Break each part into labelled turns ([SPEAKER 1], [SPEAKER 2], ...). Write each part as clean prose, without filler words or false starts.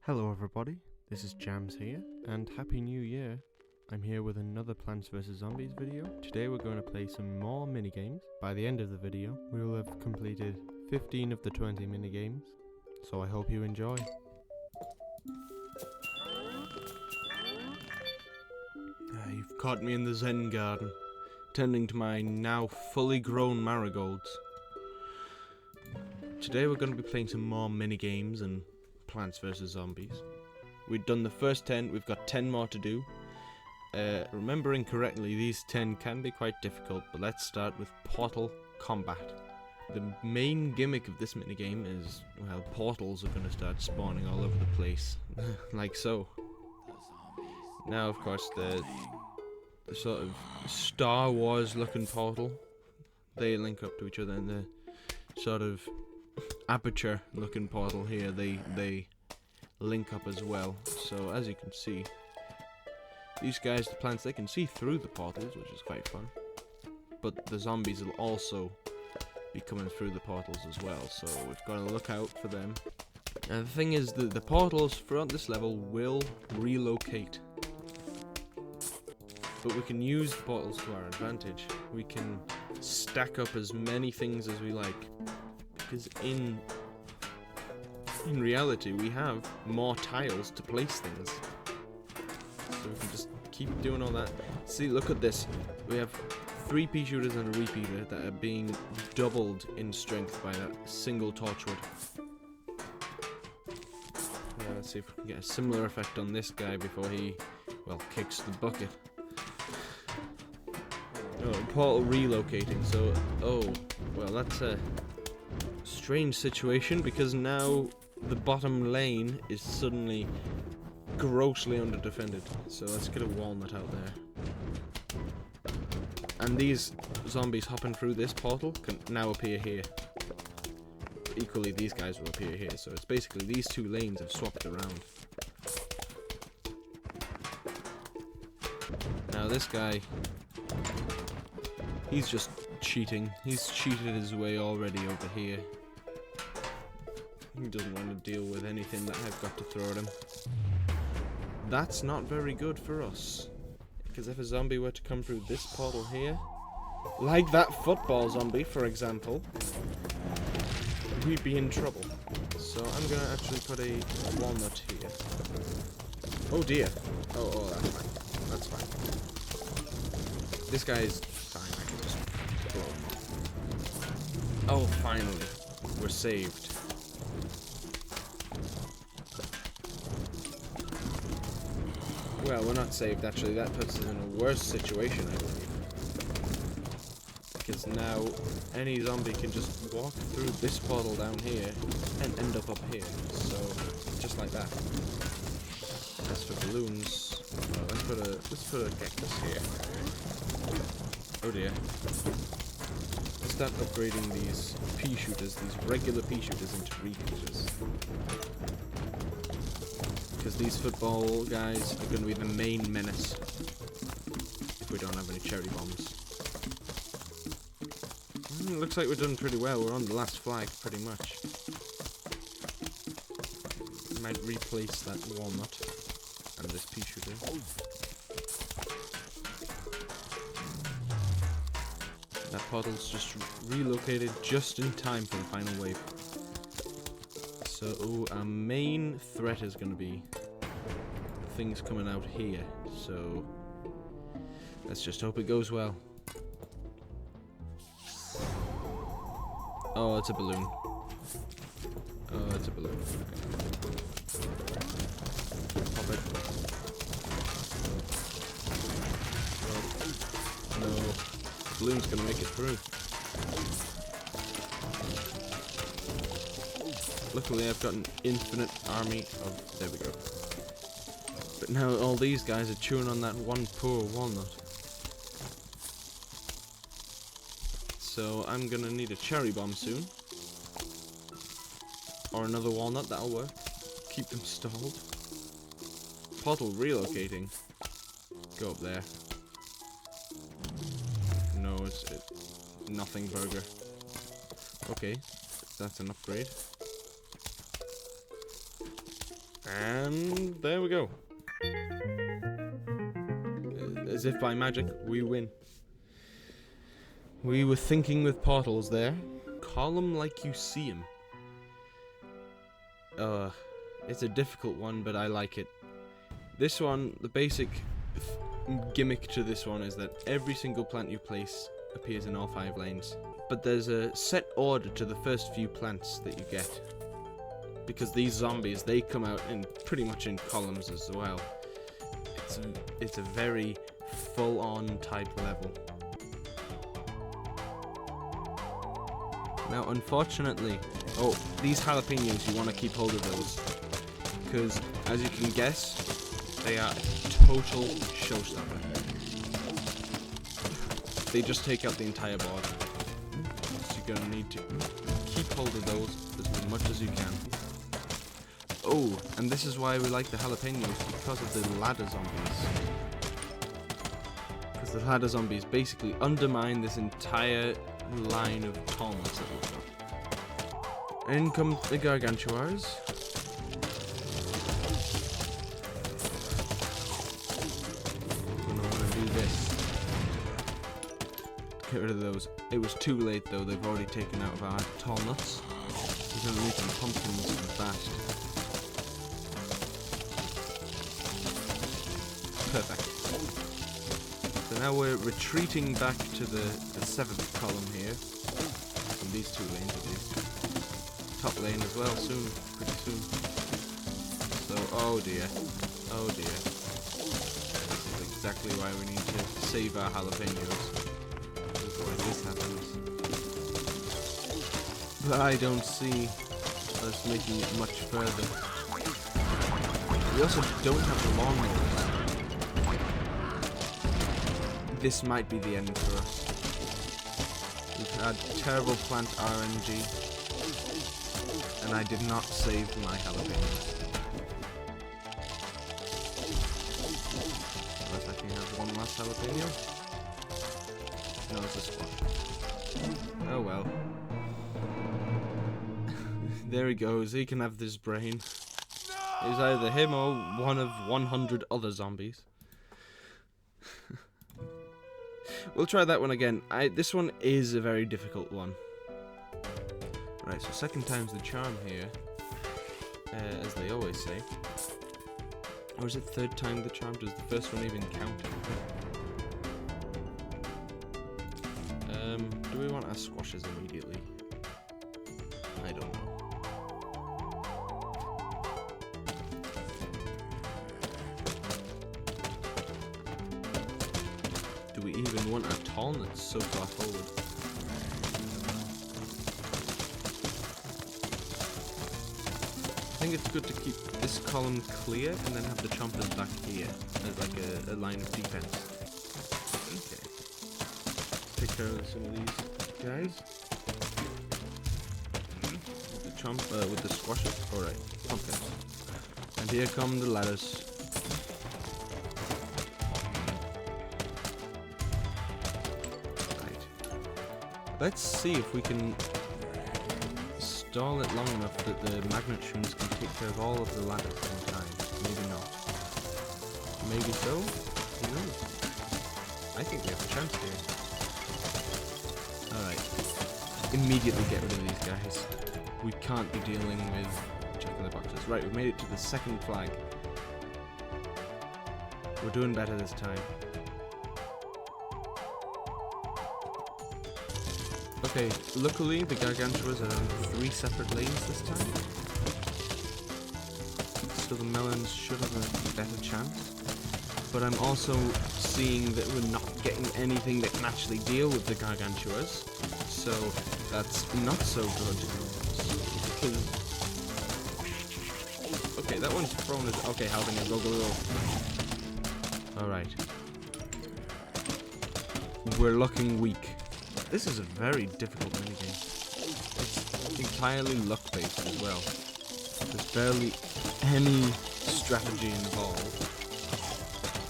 [SPEAKER 1] Hello everybody, this is Jams here, and Happy New Year! I'm here with another Plants vs Zombies video. Today we're going to play some more minigames. By the end of the video, we will have completed 15 of the 20 minigames, so I hope you enjoy. You've caught me in the Zen garden, tending to my now fully grown marigolds. Today we're going to be playing some more minigames and Plants vs Zombies. We've done the first 10, we've got 10 more to do. Remembering correctly, these 10 can be quite difficult, but let's start with Portal Combat. The main gimmick of this minigame is, well, portals are going to start spawning all over the place, like so. Now, of course, the sort of Star Wars looking portal, they link up to each other, and the sort of aperture looking portal here, they link up as well. So as you can see, these guys, the plants, they can see through the portals, which is quite fun, but the zombies will also be coming through the portals as well, so we've got to look out for them. And the thing is that the portals throughout this level will relocate, but we can use the portals to our advantage. We can stack up as many things as we like, because in reality we have more tiles to place things, so we can just keep doing all that. See, look at this, we have 3 pea shooters and a repeater that are being doubled in strength by that single torchwood. Let's see if we can get a similar effect on this guy before he, well, kicks the bucket. Oh, portal relocating, so, oh, well, that's a strange situation, because now the bottom lane is suddenly grossly under-defended. So let's get a walnut out there. And these zombies hopping through this portal can now appear here. Equally, these guys will appear here, so it's basically these 2 lanes have swapped around. Now this guy, he's just cheating. He's cheated his way already over here. He doesn't want to deal with anything that I've got to throw at him. That's not very good for us, because if a zombie were to come through this portal here, like that football zombie for example, we'd be in trouble. So I'm gonna actually put a walnut here. Oh dear. Oh, that's fine. That's fine. This guy's fine. I can just throw him. Oh, finally, we're saved. Well, we're not saved, actually. That puts us in a worse situation, I believe. Because now, any zombie can just walk through this portal down here and end up here. So, just like that. As for balloons, let's put a cactus here. Oh dear. Let's start upgrading these pea shooters, these regular pea shooters, into repeaters. Because these football guys are going to be the main menace if we don't have any cherry bombs. Looks like we're doing pretty well. We're on the last flag, pretty much. Might replace that walnut and this pea shooter. That portal's just relocated just in time for the final wave. So our main threat is going to be things coming out here, so let's just hope it goes well. Oh, it's a balloon. Oh, it's a balloon. Pop it. Oh. No. The balloon's going to make it through. Luckily, I've got an infinite army of... There we go. But now all these guys are chewing on that one poor walnut. So I'm gonna need a cherry bomb soon. Or another walnut, that'll work. Keep them stalled. Portal relocating. Go up there. No, it's nothing burger. Okay, that's an upgrade. And there we go. As if by magic, we win. We were thinking with portals there. Call 'em like you see 'em. It's a difficult one, but I like it. This one, the basic gimmick to this one is that every single plant you place appears in all 5 lanes. But there's a set order to the first few plants that you get. Because these zombies, they come out in pretty much in columns as well. It's a very full-on type level. Now, unfortunately, these jalapenos, you want to keep hold of those. Because, as you can guess, they are a total showstopper. They just take out the entire board. So you're going to need to keep hold of those as much as you can. Oh, and this is why we like the jalapenos, because of the ladder zombies. Because the ladder zombies basically undermine this entire line of columns that we've got. In come the gargantuars. We're gonna want to do this. Get rid of those. It was too late though, they've already taken out of our tall nuts. We're gonna need some pumpkins fast. Perfect. So now we're retreating back to the 7th column here. From these 2 lanes at least. Top lane as well, pretty soon. So, oh dear. This is exactly why we need to save our jalapenos. Otherwise this happens. But I don't see us making it much further. We also don't have the lawnmowers. This might be the end for us. We've had terrible plant RNG, and I did not save my jalapenos. Unless I can have one last jalapeno. No, it's a squash. Oh well. There he goes, he can have this brain. It's either him or one of 100 other zombies. We'll try that one again. This one is a very difficult one. Right, so 2nd time's the charm here, as they always say. Or is it 3rd time the charm? Does the first one even count? Do we want our squashes immediately? I don't know. Do we even want our tall nuts so far forward? I think it's good to keep this column clear and then have the chompers back here as like a line of defense. Okay. Take care of some of these guys. With the squashes. Alright, pumpkins. And here come the ladders. Let's see if we can stall it long enough that the magnet shrooms can take care of all of the ladders in time. Maybe not. Maybe so? Who knows? I think we have a chance here. Alright. Immediately get rid of these guys. We can't be dealing with chocolate boxes. Right, we've made it to the 2nd flag. We're doing better this time. Okay, luckily the gargantuas are in 3 separate lanes this time. So the melons should have a better chance. But I'm also seeing that we're not getting anything that can actually deal with the gargantuas. So that's not so good. Because... okay, that one's thrown as... okay, how can I go? Alright. We're looking weak. This is a very difficult minigame. It's entirely luck-based as well. There's barely any strategy involved.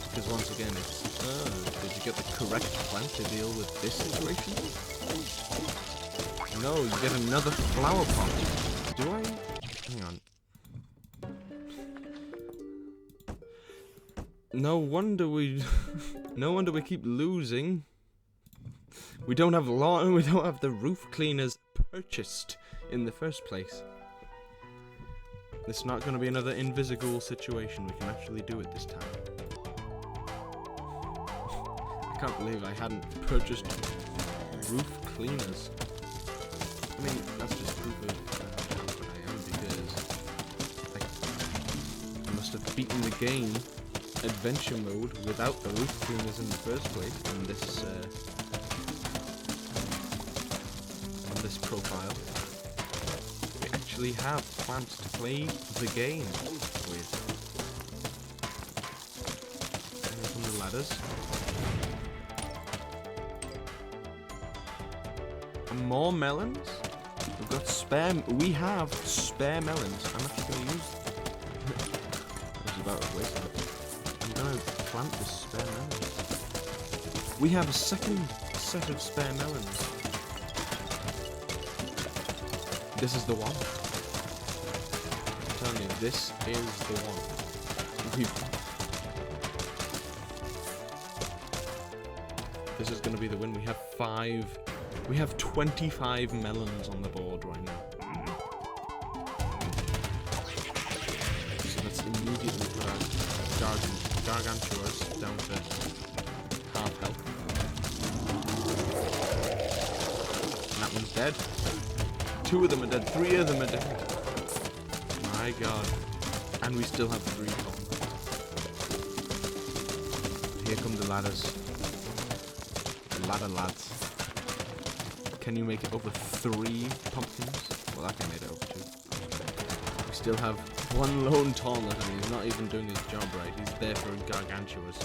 [SPEAKER 1] Because once again, it's... did you get the correct plant to deal with this situation? No, you get another flower pot. Do I? Hang on. No wonder we keep losing. We don't have lawn. We don't have the roof cleaners purchased in the first place. It's not going to be another invisible situation. We can actually do it this time. I can't believe I hadn't purchased roof cleaners. I mean, that's just proof of how confident I am, because I must have beaten the game adventure mode without the roof cleaners in the first place on this profile. We actually have plants to play the game with. Here come the ladders. And more melons? We have spare melons. I'm actually going to use them. I was about to waste them. I'm going to plant the spare melons. We have a second set of spare melons. This is the one. I'm telling you, this is the one. This is going to be the win. We have 25 melons on the board right now. So let's immediately put our gargantuars down to half health. And that one's dead. 2 of them are dead. 3 of them are dead. My god. And we still have 3 coming. Here come the ladders. The ladder lads. Can you make it over 3 pumpkins? Well, that guy made it over 2. We still have 1 lone tallness, and he's not even doing his job right. He's there for gargantuars.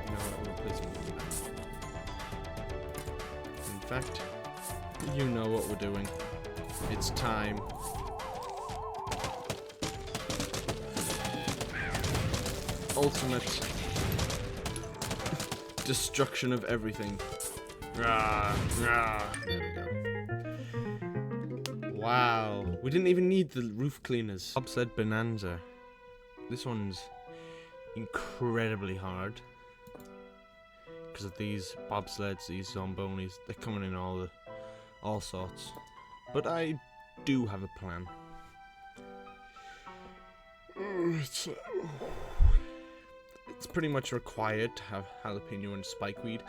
[SPEAKER 1] No, we'll replace him with that. In fact, you know what we're doing. It's time. Ultimate destruction of everything. Rah, rah. There we go. Wow. We didn't even need the roof cleaners. Bobsled Bonanza. This one's incredibly hard. Because of these bobsleds, these zombonis. They're coming in all sorts. But I do have a plan. It's pretty much required to have jalapeno and spikeweed.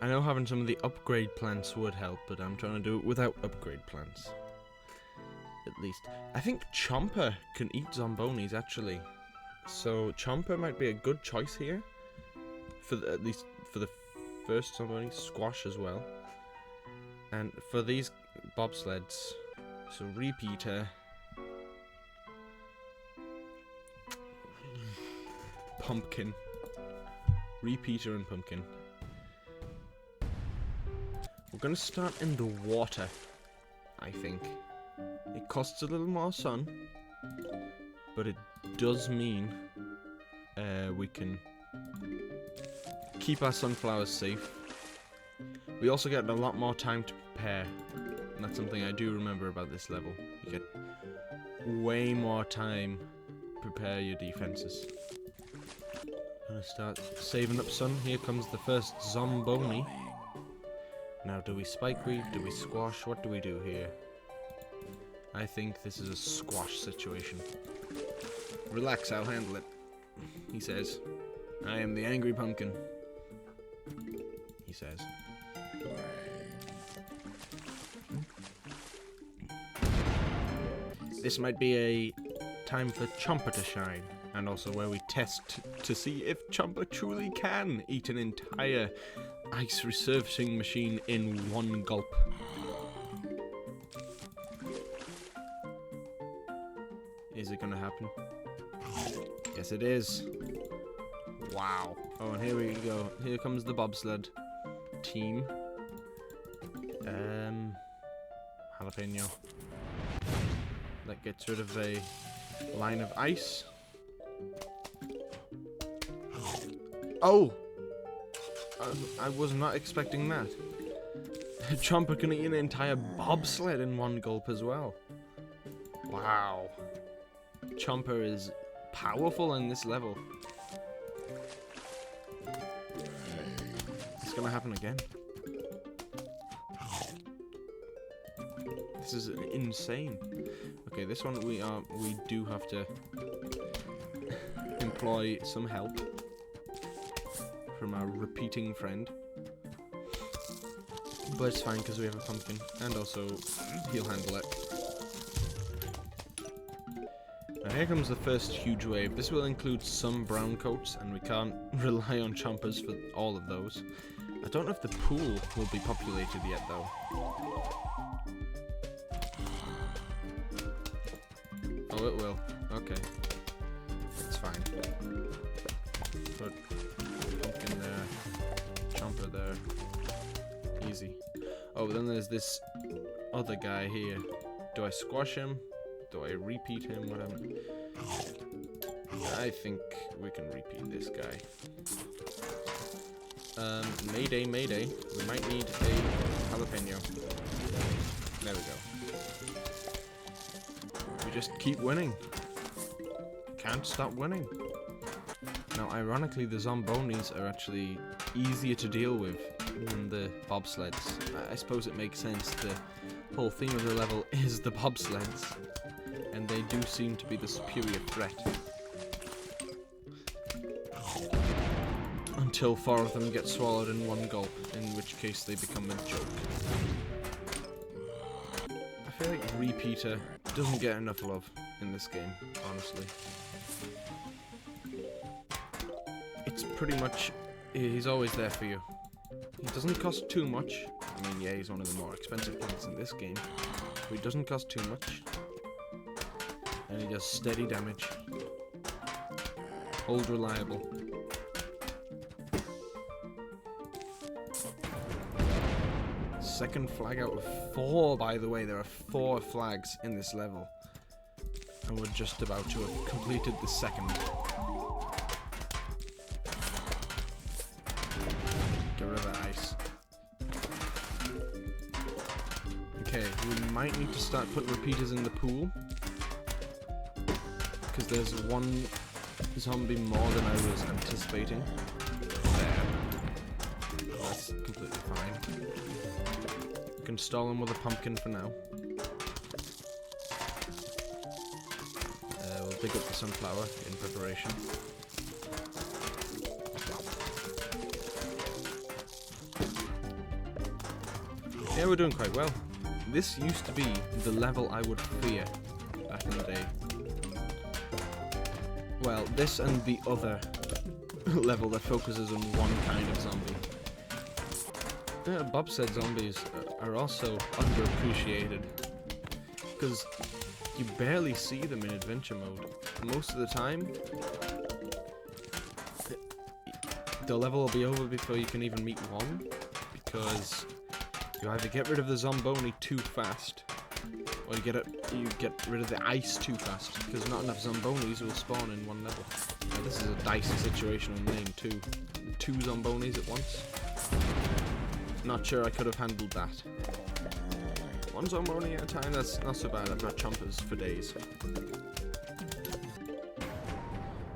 [SPEAKER 1] I know having some of the upgrade plants would help, but I'm trying to do it without upgrade plants. At least. I think Chomper can eat zombonis, actually. So Chomper might be a good choice here. At least for the first zomboni. Squash as well. And for these bobsleds, so Repeater, Pumpkin. Repeater and Pumpkin. We're gonna start in the water, I think. It costs a little more sun, but it does mean we can keep our sunflowers safe. We also get a lot more time to prepare, and that's something I do remember about this level. You get way more time to prepare your defenses. I'm gonna start saving up sun. Here comes the first zomboni. Now, do we spikeweed? Do we squash? What do we do here? I think this is a squash situation. Relax, I'll handle it, he says. I am the angry pumpkin, he says. This might be a time for Chomper to shine, and also where we test to see if Chomper truly can eat an entire ice resurfacing machine in one gulp. Is it gonna happen? Yes, it is. Wow. Oh, and here we go. Here comes the bobsled team. Jalapeno. That gets rid of a line of ice. Oh! I was not expecting that. Chomper can eat an entire bobsled in one gulp as well. Wow. Chomper is powerful in this level. It's gonna happen again. This is insane. Okay, this one we do have to employ some help from our repeating friend. But it's fine because we have a pumpkin, and also he'll handle it. Now here comes the first huge wave. This will include some brown coats, and we can't rely on chompers for all of those. I don't know if the pool will be populated yet, though. Oh, it will. Okay. It's fine. Put pumpkin there. Chomper there. Easy. Oh, but then there's this other guy here. Do I squash him? Do I repeat him? Whatever. I think we can repeat this guy. Mayday, mayday. We might need a jalapeno. There we go. We just keep winning. Can't stop winning. Now, ironically, the Zombonis are actually easier to deal with than the bobsleds. I suppose it makes sense. The whole theme of the level is the bobsleds, and they do seem to be the superior threat. Until 4 of them get swallowed in one gulp, in which case they become a joke. I feel like Repeater doesn't get enough love in this game, honestly. It's pretty much, he's always there for you. He doesn't cost too much. I mean, yeah, he's one of the more expensive plants in this game, but he doesn't cost too much. And he does steady damage. Old reliable. Second flag out of 4, by the way. There are 4 flags in this level. And we're just about to have completed the second. Get rid of that ice. Okay, we might need to start putting repeaters in the pool. Because there's one zombie more than I was anticipating. There. That's completely fine. We can stall him with a pumpkin for now. We'll dig up the sunflower in preparation. Yeah, we're doing quite well. This used to be the level I would fear back in the day. Well, this and the other level that focuses on one kind of zombie. Bobsled zombies are also underappreciated because you barely see them in adventure mode. Most of the time, the level will be over before you can even meet one, because you either get rid of the Zomboni too fast, or you get rid of the ice too fast, because not enough Zombonis will spawn in one level. Now, this is a dicey situation on lane 2. 2 Zombonis at once. Not sure I could have handled that. 1 Zomboni at a time, that's not so bad. I've got chompers for days.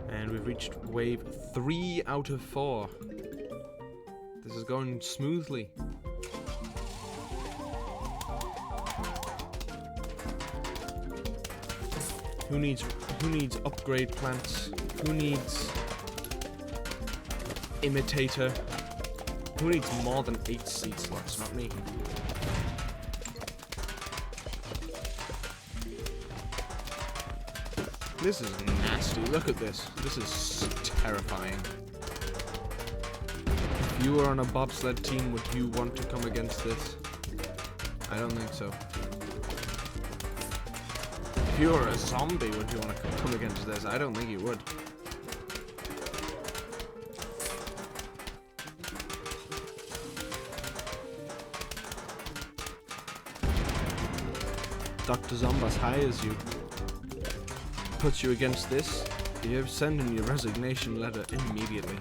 [SPEAKER 1] And we've reached wave 3 out of 4. This is going smoothly. Who needs upgrade plants? Who needs imitator? Who needs more than 8 seed slots? Not me. This is nasty. Look at this. This is terrifying. If you were on a bobsled team, would you want to come against this? I don't think so. If you were a zombie, would you want to come against this? I don't think you would. Dr. Zombas hires you, puts you against this, you're sending your resignation letter immediately.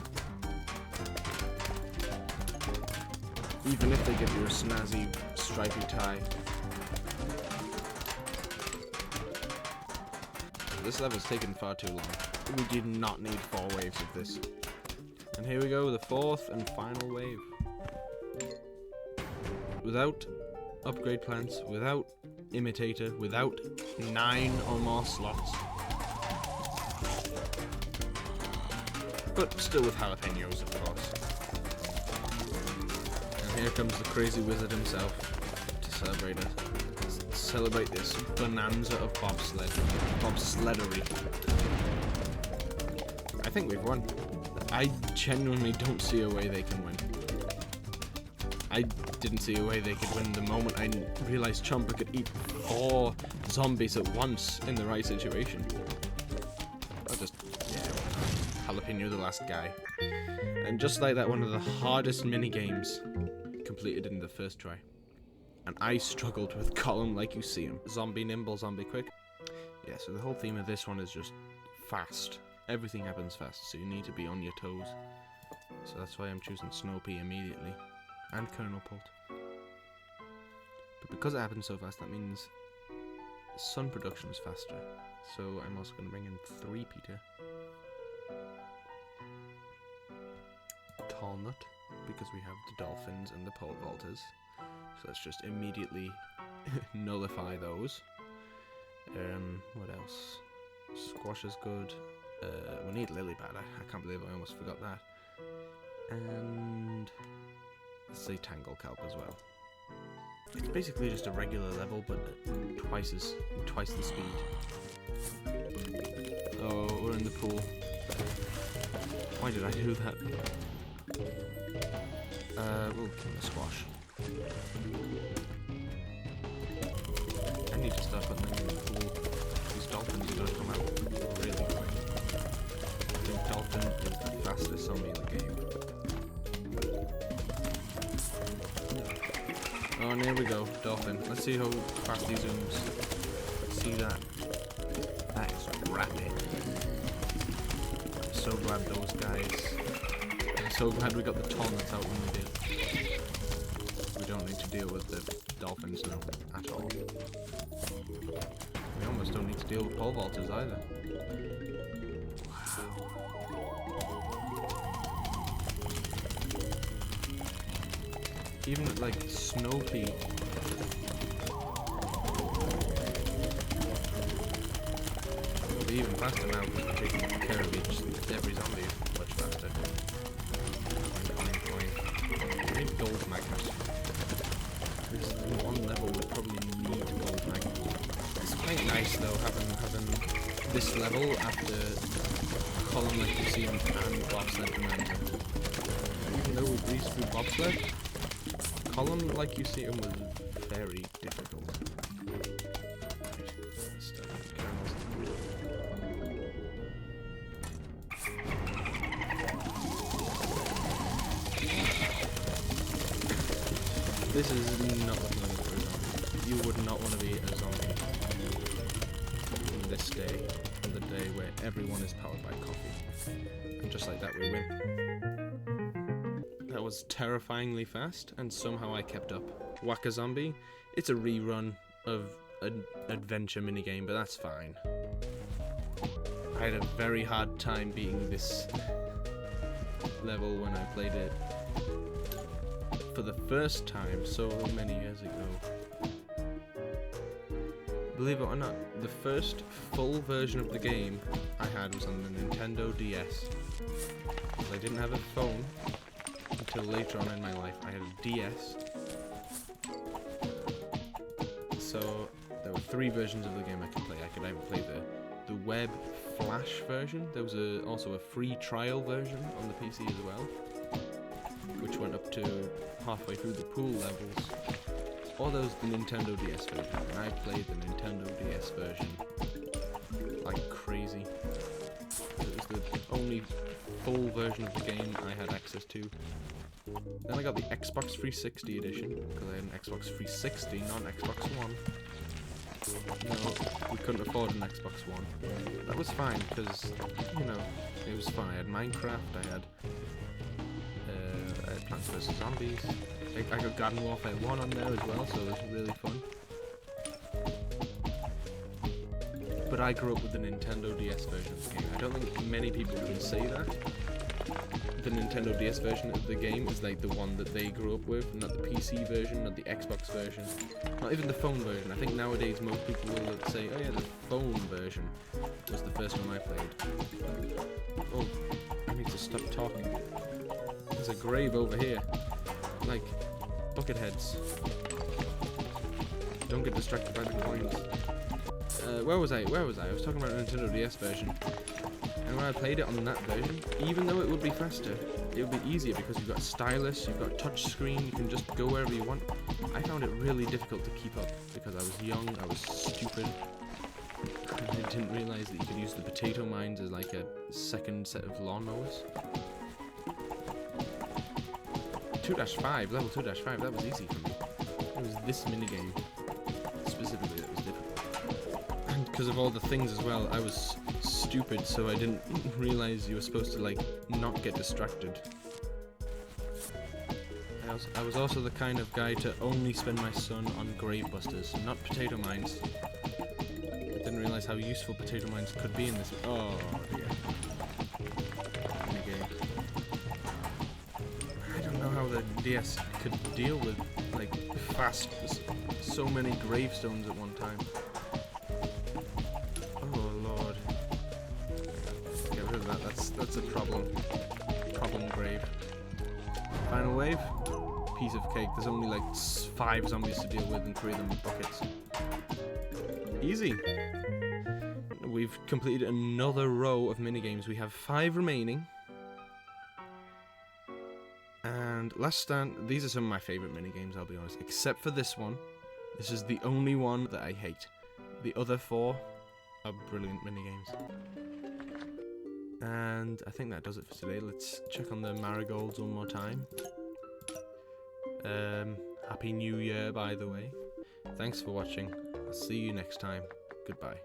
[SPEAKER 1] Even if they give you a snazzy, stripy tie. this level's taken far too long. We did not need 4 waves of this. And here we go, the 4th and final wave. Without upgrade plants, without imitator, without 9 or more slots. But still with jalapenos, of course. And here comes the crazy wizard himself to celebrate this bonanza of bobsleddery. I think we've won. I genuinely don't see a way they can win. I didn't see a way they could win the moment I realized Chomper could eat 4 zombies at once in the right situation. I'll just, jalapeno the last guy. And just like that, one of the hardest mini games completed in the first try. And I struggled with column like you see him. Zombie nimble, zombie quick. Yeah, so the whole theme of this one is just fast. Everything happens fast, so you need to be on your toes. So that's why I'm choosing Snow Pea immediately. And Colonel Pult. But because it happens so fast, that means sun production is faster. So I'm also going to bring in 3 Peter. Tall Nut, because we have the dolphins and the pole vaulters. So let's just immediately nullify those. What else? Squash is good. We need Lily Pad. I can't believe I almost forgot that. And let's say Tangle Kelp as well. It's basically just a regular level, but twice the speed. Oh, we're in the pool. Why did I do that? We'll kill the squash. I need to start putting them in the pool. These dolphins are going to come out really quick. I think dolphin is the fastest zombie in the game. Oh, and here we go, dolphin. Let's see how fast he zooms. See that? That is rapid. I'm so glad those guys. I'm so glad we got the tallnets out when we did. We don't need to deal with the dolphins now at all. We almost don't need to deal with pole vaulters either. Wow. Even like Snow Pea. It'll be even faster now because we're taking care of every zombie much faster. We need gold magnets. This is one level we probably need gold magnets. It's quite nice though having this level after column like you see and bobsled bonanza. Even though we breezed through bobsled, column like you see him was very difficult. This is not looking good for a zombie. You would not want to be a zombie on this day, on the day where everyone is powered by coffee. And just like that we win. That was terrifyingly fast, and somehow I kept up. Whack a Zombie, it's a rerun of an adventure minigame, but that's fine. I had a very hard time beating this level when I played it for the first time so many years ago. Believe it or not, the first full version of the game I had was on the Nintendo DS. I didn't have a phone until later on in my life. I had a DS. So there were 3 versions of the game I could play. I could either play the web flash version. There was also a free trial version on the PC as well, which went up to halfway through the pool levels. Or there was the Nintendo DS version, and I played the Nintendo DS version like crazy. It was the only full version of the game I had access to. Then I got the Xbox 360 edition, because I had an Xbox 360, not an Xbox One. No, we couldn't afford an Xbox One. That was fine, because, you know, it was fun. I had Minecraft, I had Plants vs Zombies. I got Garden Warfare 1 on there as well, so it was really fun. but I grew up with the Nintendo DS version of the game. I don't think many people can say that. The Nintendo DS version of the game is like the one that they grew up with, not the PC version, not the Xbox version, not even the phone version. I think nowadays most people will say, oh yeah, the phone version was the first one I played. Oh, I need to stop talking. There's a grave over here. Like, bucket heads. Don't get distracted by the coins. Where was I? I was talking about the Nintendo DS version. And when I played it on that version, even though it would be faster, it would be easier because you've got a stylus, you've got a touch screen, you can just go wherever you want. I found it really difficult to keep up because I was young, I was stupid. I didn't realise that you could use the potato mines as like a second set of lawnmowers. 2-5, level 2-5, that was easy for me. It was this minigame specifically that was difficult. And because of all the things as well, I was stupid, so I didn't realise you were supposed to like not get distracted. I was also the kind of guy to only spend my sun on grave busters, not potato mines. I didn't realise how useful potato mines could be in this. Oh dear. I don't know how the DS could deal with like fast, so many gravestones at one time. Oh lord. Get rid of that. That's a problem. Problem grave. Final wave. Piece of cake. There's only like 5 zombies to deal with and 3 of them with buckets. Easy. We've completed another row of minigames. We have 5 remaining. And last stand. These are some of my favourite minigames, I'll be honest. Except for this one. This is the only one that I hate. The other 4 are brilliant minigames. And I think that does it for today. Let's check on the marigolds one more time. Happy New Year, by the way. Thanks for watching. I'll see you next time. Goodbye.